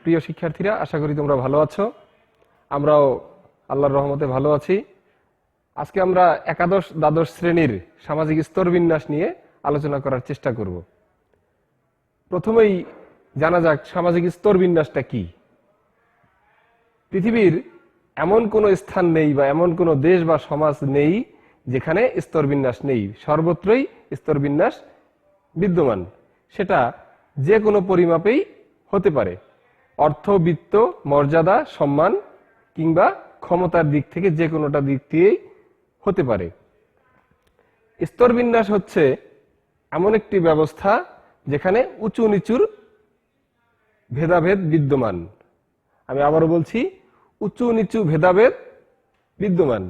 প্রিয় শিক্ষার্থীরা, আশা করি তোমরা ভালো আছো। আমরাও আল্লাহর রহমতে ভালো আছি। আজকে আমরা একাদশ দ্বাদশ শ্রেণীর সামাজিক স্তরবিন্যাস নিয়ে আলোচনা করার চেষ্টা করব। প্রথমেই জানা যাক সামাজিক স্তরবিন্যাসটা কি। পৃথিবীর এমন কোনো স্থান নেই বা এমন কোনো দেশ বা সমাজ নেই যেখানে স্তরবিন্যাস নেই। সর্বত্রই স্তরবিন্যাস বিদ্যমান। সেটা যে কোনো পরিমাপেই হতে পারে। অর্থ, বিত্ত, মর্যাদা, সম্মান কিংবা ক্ষমতার দিক থেকে যে কোনোটা দিক দিয়েই হতে পারে। স্তরবিন্যাস হচ্ছে এমন একটি ব্যবস্থা যেখানে উঁচু নিচুর ভেদাভেদ বিদ্যমান। আমি আবারও বলছি, উঁচু নিচু ভেদাভেদ বিদ্যমান।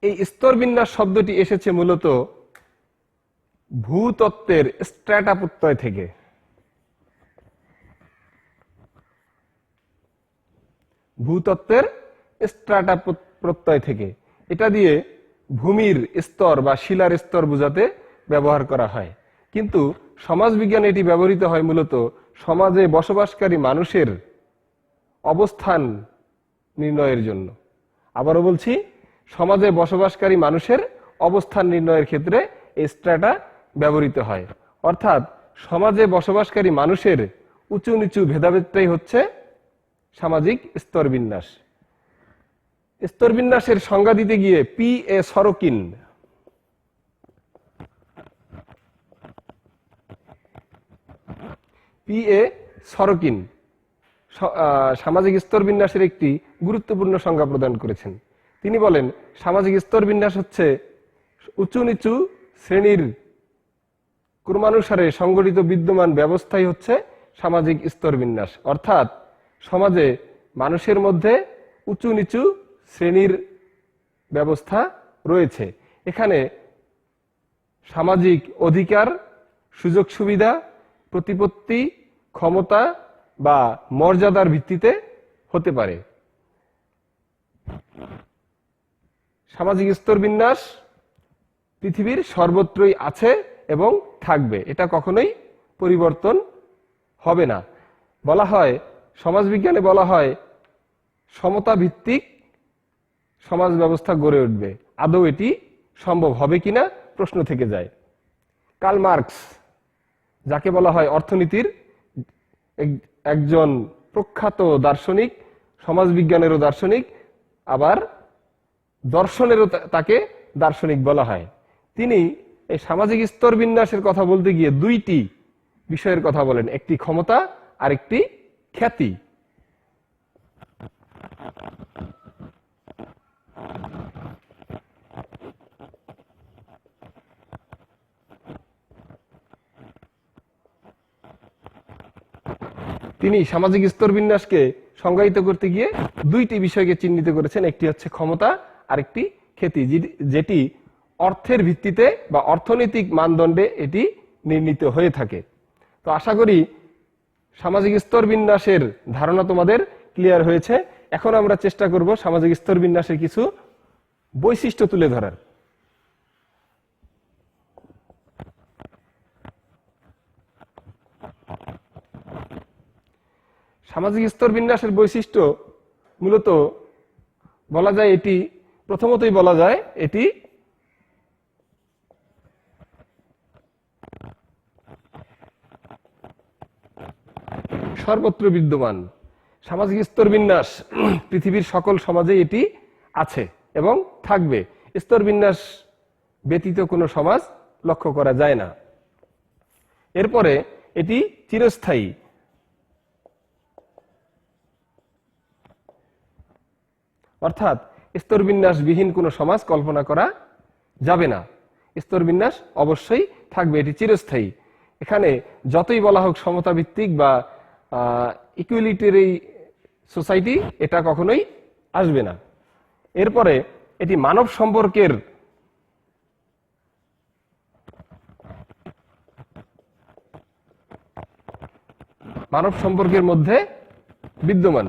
এই স্তরবিন্যাস শব্দটি এসেছে মূলত ভূতত্ত্বের স্ট্র্যাটা প্রত্যয় থেকে। ভূতত্ত্বের স্ট্র্যাটা প্রত্যয় থেকে এটা দিয়ে ভূমির স্তর বা শিলার স্তর বোঝাতে ব্যবহার করা হয়। কিন্তু সমাজবিজ্ঞানে এটি ব্যবহৃত হয় মূলত সমাজে বসবাসকারী মানুষের অবস্থান নির্ণয়ের জন্য। আবারও বলছি, সমাজে বসবাসকারী মানুষের অবস্থান নির্ণয়ের ক্ষেত্রে এই স্ট্র্যাটা ব্যবহৃত হয়। অর্থাৎ সমাজে বসবাসকারী মানুষের উঁচু নিচু ভেদাভেদটাই হচ্ছে সামাজিক স্তরবিন্যাস। স্তরবিন্যাসের সংজ্ঞা দিতে গিয়ে P.A. সরোকিন সামাজিক স্তরবিন্যাসের একটি গুরুত্বপূর্ণ সংজ্ঞা প্রদান করেছেন। তিনি বলেন, সামাজিক স্তরবিন্যাস হচ্ছে উঁচু নিচু শ্রেণীর ক্রমানুসারে সংগঠিত বিদ্যমান ব্যবস্থাই হচ্ছে সামাজিক স্তরবিন্যাস। অর্থাৎ সমাজে মানুষের মধ্যে উঁচু নিচু শ্রেণীর ব্যবস্থা রয়েছে। এখানে সামাজিক অধিকার, সুযোগ সুবিধা, প্রতিপত্তি, ক্ষমতা বা মর্যাদার ভিত্তিতে হতে পারে। সামাজিক স্তরবিন্যাস পৃথিবীর সর্বত্রই আছে এবং থাকবে। এটা কখনোই পরিবর্তন হবে না। বলা হয়, সমাজবিজ্ঞানে বলা হয়, সমতা ভিত্তিক সমাজ ব্যবস্থা গড়ে উঠবে। আদৌ এটি সম্ভব হবে কিনা প্রশ্ন থেকে যায়। কার্ল মার্কস, যাকে বলা হয় অর্থনীতির একজন প্রখ্যাত দার্শনিক, সমাজবিজ্ঞানেরও দার্শনিক, আবার দর্শনেরও তাকে দার্শনিক বলা হয়। তিনি এই সামাজিক স্তরবিন্যাসের কথা বলতে গিয়ে দুইটি বিষয়ের কথা বলেন, একটি ক্ষমতা আর একটি খ্যাতি। তিনি সামাজিক স্তরবিন্যাসকে সংজ্ঞায়িত করতে গিয়ে দুইটি বিষয়কে চিহ্নিত করেছেন, একটি হচ্ছে ক্ষমতা আর একটি খ্যাতি, যেটি অর্থের ভিত্তিতে বা অর্থনৈতিক মানদণ্ডে এটি নির্ণীত হয়ে থাকে। তো আশা করি সামাজিক স্তরবিন্যাসের ধারণা তোমাদের ক্লিয়ার হয়েছে। এখন আমরা চেষ্টা করব সামাজিক স্তরবিন্যাসের কিছু বৈশিষ্ট্য তুলে ধরার। সামাজিক স্তরবিন্যাসের বৈশিষ্ট্য মূলত বলা যায়, এটি প্রথমতই বলা যায় এটি সর্বত্র বিদ্যমান। সামাজিক স্তরবিন্যাস পৃথিবীর সকল সমাজে এটি আছে এবং থাকবে। স্তরবিন্যাস ব্যতীত কোনো সমাজ লক্ষ্য করা যায় না। এরপরে এটি চিরস্থায়ী। অর্থাৎ স্তরবিন্যাসবিহীন কোনো সমাজ কল্পনা করা যাবে না। স্তরবিন্যাস অবশ্যই থাকবে, এটি চিরস্থায়ী। এখানে যতই বলা হোক সমতা ভিত্তিক বা ইকুয়ালিটারি সোসাইটি, এটা কখনোই আসবে না। এরপরে এটি মানব সম্পর্কের মধ্যে বিদ্যমান।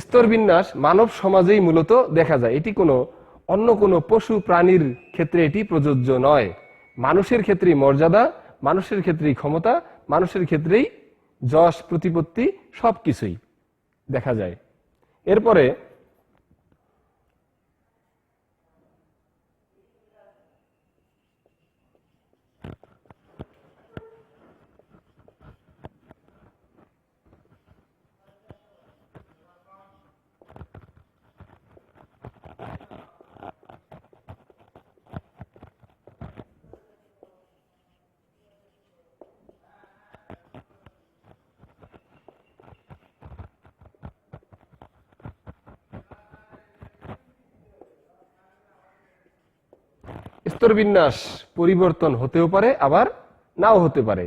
স্তরবিন্যাস মানব সমাজেই মূলত দেখা যায়। এটি অন্য কোনো পশু প্রাণীর ক্ষেত্রে এটি প্রযোজ্য নয়। মানুষের ক্ষেত্রে মর্যাদা, মানুষের ক্ষেত্রেই ক্ষমতা, মানুষের ক্ষেত্রেই যশ প্রতিপত্তি সবকিছুই দেখা যায়। এরপরে স্তরবিন্যাস পরিবর্তন হতেও পারে, আবার নাও হতে পারে।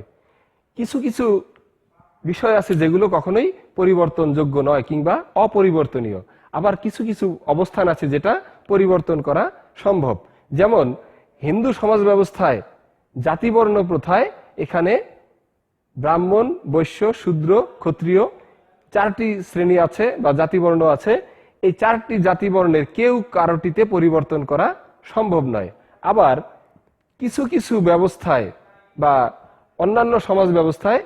কিছু কিছু বিষয় আছে যেগুলো কখনোই পরিবর্তনযোগ্য নয় কিংবা অপরিবর্তনীয়, আবার কিছু কিছু অবস্থান আছে যেটা পরিবর্তন করা সম্ভব। যেমন হিন্দু সমাজ ব্যবস্থায় জাতিবর্ণ প্রথায় এখানে ব্রাহ্মণ, বৈশ্য, শূদ্র, ক্ষত্রিয় 4টি শ্রেণী আছে বা জাতিবর্ণ আছে। এই 4টি জাতিবর্ণের কেউ কারোটিতে পরিবর্তন করা সম্ভব নয়। আবার কিছু কিছু ব্যবস্থায় বা অন্যান্য সমাজ ব্যবস্থায়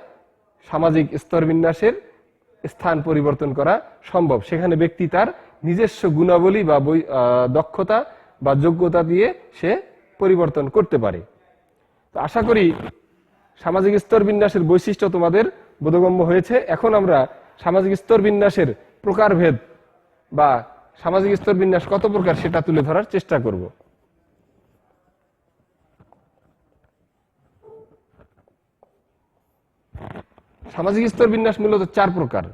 সামাজিক স্তরবিন্যাসের স্থান পরিবর্তন করা সম্ভব। সেখানে ব্যক্তি তার নিজস্ব গুণাবলী বা দক্ষতা বা যোগ্যতা দিয়ে সে পরিবর্তন করতে পারে। তো আশা করি সামাজিক স্তরবিন্যাসের বৈশিষ্ট্য তোমাদের বোধগম্য হয়েছে। এখন আমরা সামাজিক স্তরবিন্যাসের প্রকারভেদ বা সামাজিক স্তরবিন্যাস কত প্রকার সেটা তুলে ধরার চেষ্টা করব। সামাজিক স্তরবিন্যাস মূলত 4 প্রকার।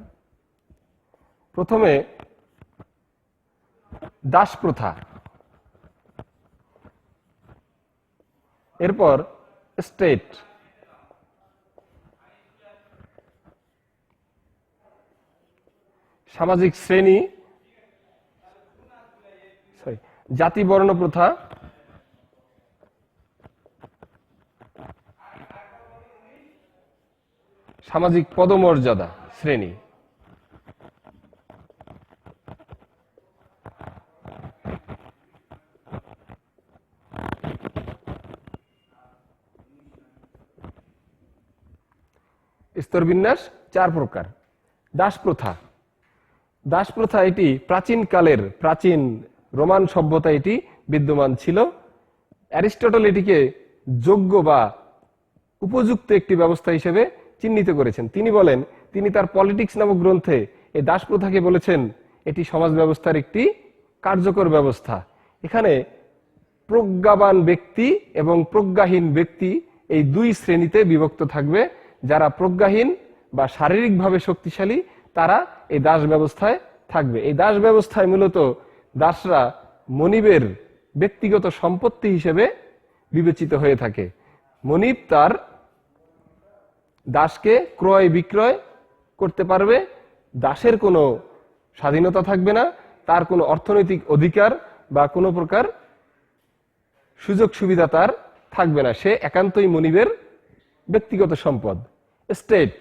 প্রথমে দাস প্রথা, এরপর স্টেট, সামাজিক শ্রেণী, জাতি বর্ণ প্রথা, সামাজিক পদমর্যাদা শ্রেণী। স্তরবিন্যাস 4 প্রকার। দাস প্রথা, দাস প্রথা এটি প্রাচীন রোমান সভ্যতা এটি বিদ্যমান ছিল। অ্যারিস্টটল এটিকে যোগ্য বা উপযুক্ত একটি ব্যবস্থা হিসেবে চিহ্নিত করেছেন। তিনি বলেন, তিনি তার পলিটিক্স নামক গ্রন্থে এই দাস প্রথাকে বলেছেন এটি সমাজ ব্যবস্থার একটি কার্যকর ব্যবস্থা। এখানে প্রজ্ঞাবান ব্যক্তি এবং প্রজ্ঞাহীন ব্যক্তি এই 2 শ্রেণীতে বিভক্ত থাকবে। যারা প্রজ্ঞাহীন বা শারীরিকভাবে শক্তিশালী তারা এই দাস ব্যবস্থায় থাকবে। এই দাস ব্যবস্থায় মূলত দাসরা মনিবের ব্যক্তিগত সম্পত্তি হিসেবে বিবেচিত হয়ে থাকে। মনিব তার দাসকে ক্রয় বিক্রয় করতে পারবে, দাসের কোনো স্বাধীনতা থাকবে না, তার কোনো অর্থনৈতিক অধিকার বা কোনো প্রকার সুযোগ সুবিধা তার থাকবে না, সে একান্তই মনিবের ব্যক্তিগত সম্পদ। স্টেট,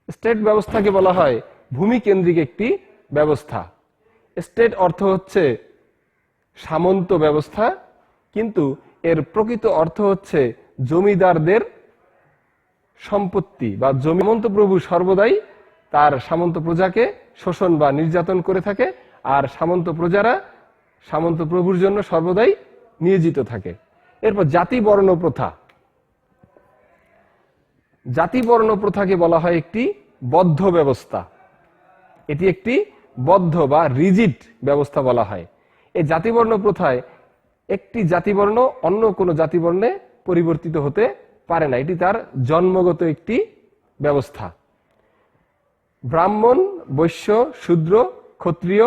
স্টেট ব্যবস্থাকে বলা হয় ভূমি কেন্দ্রিক একটি ব্যবস্থা। স্টেট অর্থ হচ্ছে সামন্ত ব্যবস্থা, কিন্তু এর প্রকৃত অর্থ হচ্ছে জমিদারদের সম্পত্তি বা জমি। সামন্ত প্রভু সর্বদাই তার সামন্ত প্রজাকে শোষণ বা নির্যাতন করে থাকে, আর সামন্ত প্রজারা সামন্ত প্রভুর জন্য সর্বদাই নিয়োজিত থাকে। এরপর জাতি বর্ণ প্রথা, জাতি বর্ণ প্রথাকে বলা হয় একটি বদ্ধ ব্যবস্থা। এটি একটি বদ্ধ বা রিজিড ব্যবস্থা বলা হয়। এই জাতিবর্ণ প্রথায় একটি জাতিবর্ণ অন্য কোনো জাতিবর্ণে পরিবর্তিত হতে পারে না, এটি তার জন্মগত একটি ব্যবস্থা। ব্রাহ্মণ, বৈশ্য, শূদ্র, ক্ষত্রিয়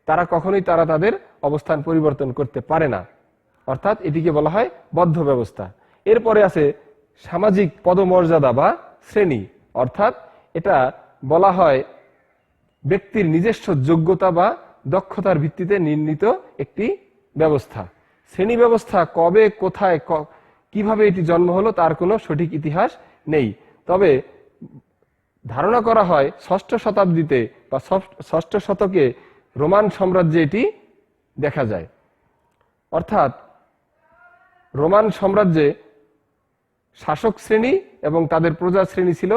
তারা কখনোই তাদের অবস্থান পরিবর্তন করতে পারে না, অর্থাৎ এটিকে বলা হয় বদ্ধ ব্যবস্থা। এরপরে আছে সামাজিক পদমর্যাদা বা শ্রেণী, অর্থাৎ এটা বলা হয় ব্যক্তির নিজস্ব যোগ্যতা বা দক্ষতার ভিত্তিতে নির্ণীত একটি ব্যবস্থা। শ্রেণী ব্যবস্থা কবে, কোথায়, কিভাবে এটি জন্ম হলো তার কোনো সঠিক ইতিহাস নেই। তবে ধারণা করা হয় 6ষ্ঠ শতাব্দীতে বা 6ষ্ঠ শতকে রোমান সাম্রাজ্যে এটি দেখা যায়। অর্থাৎ রোমান সাম্রাজ্যে শাসক শ্রেণী এবং তাদের প্রজা শ্রেণী ছিল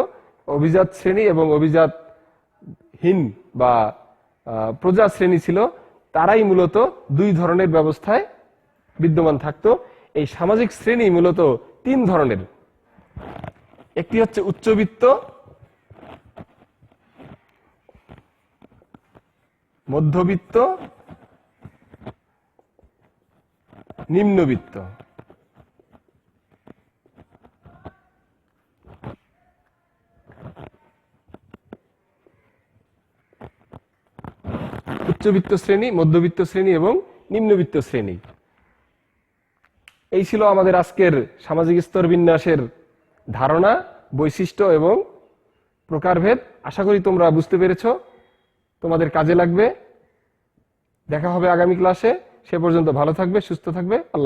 অভিজাত শ্রেণী এবং অভিজাতহীন বা প্রজা শ্রেণী ছিল। তারাই মূলত দুই ধরনের ব্যবস্থায় বিদ্যমান থাকতো। এই সামাজিক শ্রেণী মূলত তিন ধরনের। একটি হচ্ছে উচ্চবিত্ত, মধ্যবিত্ত, নিম্নবিত্ত। উচ্চবিত্ত শ্রেণী, মধ্যবিত্ত শ্রেণী এবং নিম্নবিত্ত শ্রেণী। এই ছিল আমাদের আজকের সামাজিক স্তর বিন্যাসের ধারণা, বৈশিষ্ট্য এবং প্রকারভেদ। আশা করি তোমরা বুঝতে পেরেছ, তোমাদের কাজে লাগবে। দেখা হবে আগামী ক্লাসে। সে পর্যন্ত ভালো থাকবে, সুস্থ থাকবে। আল্লাহ।